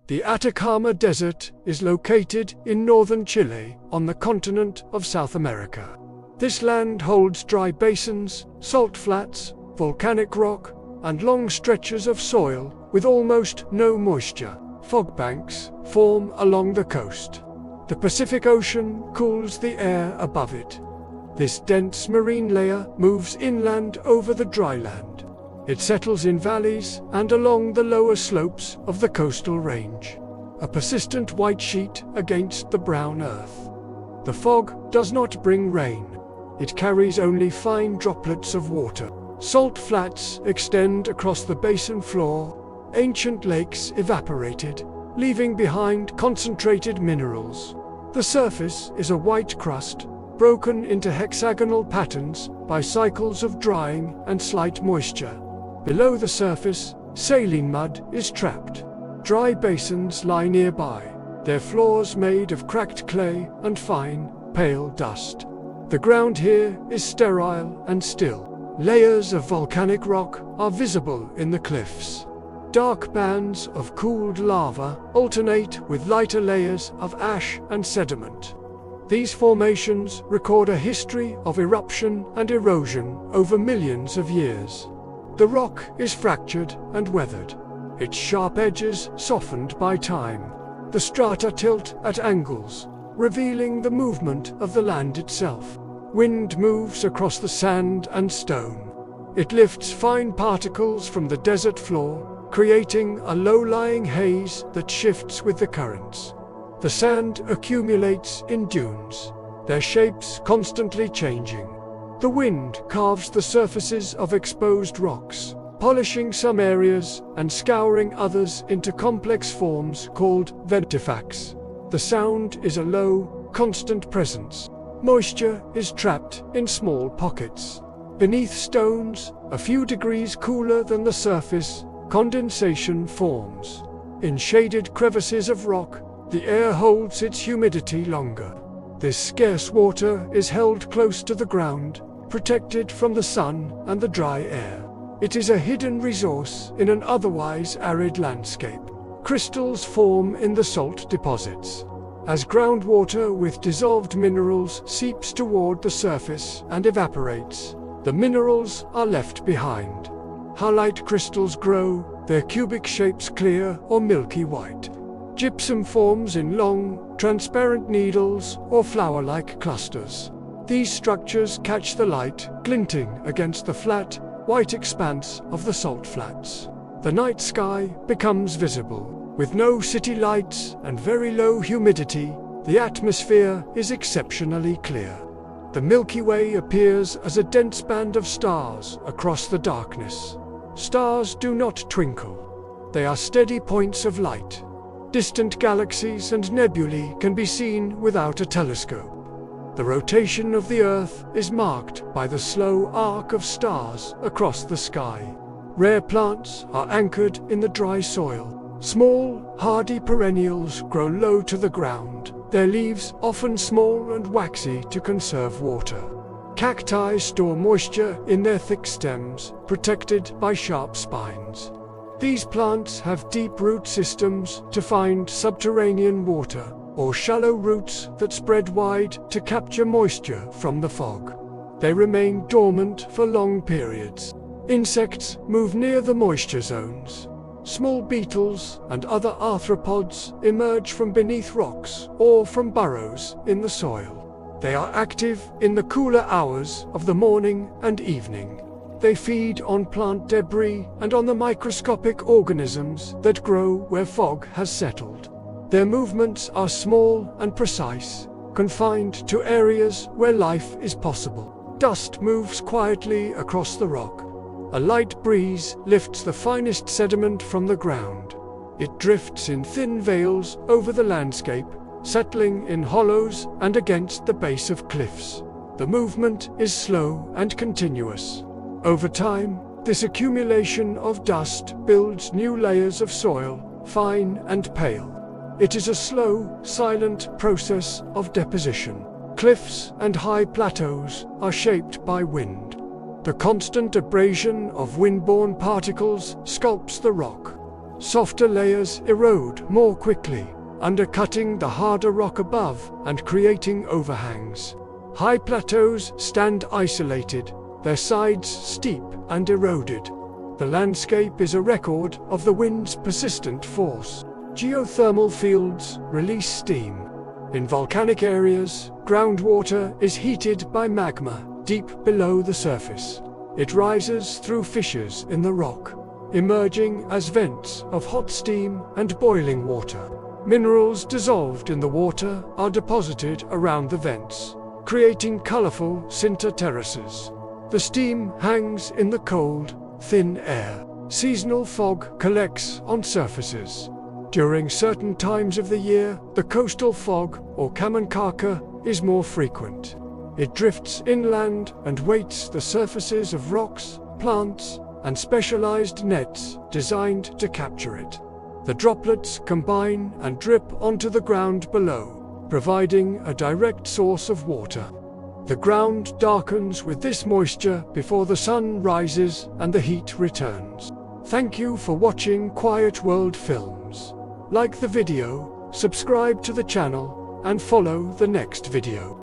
The Atacama Desert is located in northern Chile on the continent of South America. This land holds dry basins, salt flats, volcanic rock, and long stretches of soil with almost no moisture. Fog banks form along the coast. The Pacific Ocean cools the air above it. This dense marine layer moves inland over the dry land. It settles in valleys and along the lower slopes of the coastal range, a persistent white sheet against the brown earth. The fog does not bring rain. It carries only fine droplets of water. Salt flats extend across the basin floor, ancient lakes evaporated, leaving behind concentrated minerals. The surface is a white crust, broken into hexagonal patterns by cycles of drying and slight moisture. Below the surface, saline mud is trapped. Dry basins lie nearby, their floors made of cracked clay and fine, pale dust. The ground here is sterile and still. Layers of volcanic rock are visible in the cliffs. Dark bands of cooled lava alternate with lighter layers of ash and sediment. These formations record a history of eruption and erosion over millions of years. The rock is fractured and weathered, its sharp edges softened by time. The strata tilt at angles, revealing the movement of the land itself. Wind moves across the sand and stone. It lifts fine particles from the desert floor, creating a low-lying haze that shifts with the currents. The sand accumulates in dunes, their shapes constantly changing. The wind carves the surfaces of exposed rocks, polishing some areas and scouring others into complex forms called ventifacts. The sound is a low, constant presence. Moisture is trapped in small pockets. Beneath stones, a few degrees cooler than the surface, condensation forms. In shaded crevices of rock, the air holds its humidity longer. This scarce water is held close to the ground, protected from the sun and the dry air. It is a hidden resource in an otherwise arid landscape. Crystals form in the salt deposits. As groundwater with dissolved minerals seeps toward the surface and evaporates, the minerals are left behind. Halite crystals grow, their cubic shapes clear or milky white. Gypsum forms in long, transparent needles or flower-like clusters. These structures catch the light, glinting against the flat, white expanse of the salt flats. The night sky becomes visible. With no city lights and very low humidity, the atmosphere is exceptionally clear. The Milky Way appears as a dense band of stars across the darkness. Stars do not twinkle. They are steady points of light. Distant galaxies and nebulae can be seen without a telescope. The rotation of the Earth is marked by the slow arc of stars across the sky. Rare plants are anchored in the dry soil. Small, hardy perennials grow low to the ground, their leaves often small and waxy to conserve water. Cacti store moisture in their thick stems, protected by sharp spines. These plants have deep root systems to find subterranean water, or shallow roots that spread wide to capture moisture from the fog. They remain dormant for long periods. Insects move near the moisture zones. Small beetles and other arthropods emerge from beneath rocks or from burrows in the soil. They are active in the cooler hours of the morning and evening. They feed on plant debris and on the microscopic organisms that grow where fog has settled. Their movements are small and precise, confined to areas where life is possible. Dust moves quietly across the rock. A light breeze lifts the finest sediment from the ground. It drifts in thin veils over the landscape, settling in hollows and against the base of cliffs. The movement is slow and continuous. Over time, this accumulation of dust builds new layers of soil, fine and pale. It is a slow, silent process of deposition. Cliffs and high plateaus are shaped by wind. The constant abrasion of windborne particles sculpts the rock. Softer layers erode more quickly, undercutting the harder rock above and creating overhangs. High plateaus stand isolated, their sides steep and eroded. The landscape is a record of the wind's persistent force. Geothermal fields release steam. In volcanic areas, groundwater is heated by magma deep below the surface. It rises through fissures in the rock, emerging as vents of hot steam and boiling water. Minerals dissolved in the water are deposited around the vents, creating colorful sinter terraces. The steam hangs in the cold, thin air. Seasonal fog collects on surfaces. During certain times of the year, the coastal fog, or kamankaka, is more frequent. It drifts inland and weights the surfaces of rocks, plants, and specialized nets designed to capture it. The droplets combine and drip onto the ground below, providing a direct source of water. The ground darkens with this moisture before the sun rises and the heat returns. Thank you for watching Quiet World Films. Like the video, subscribe to the channel, and follow the next video.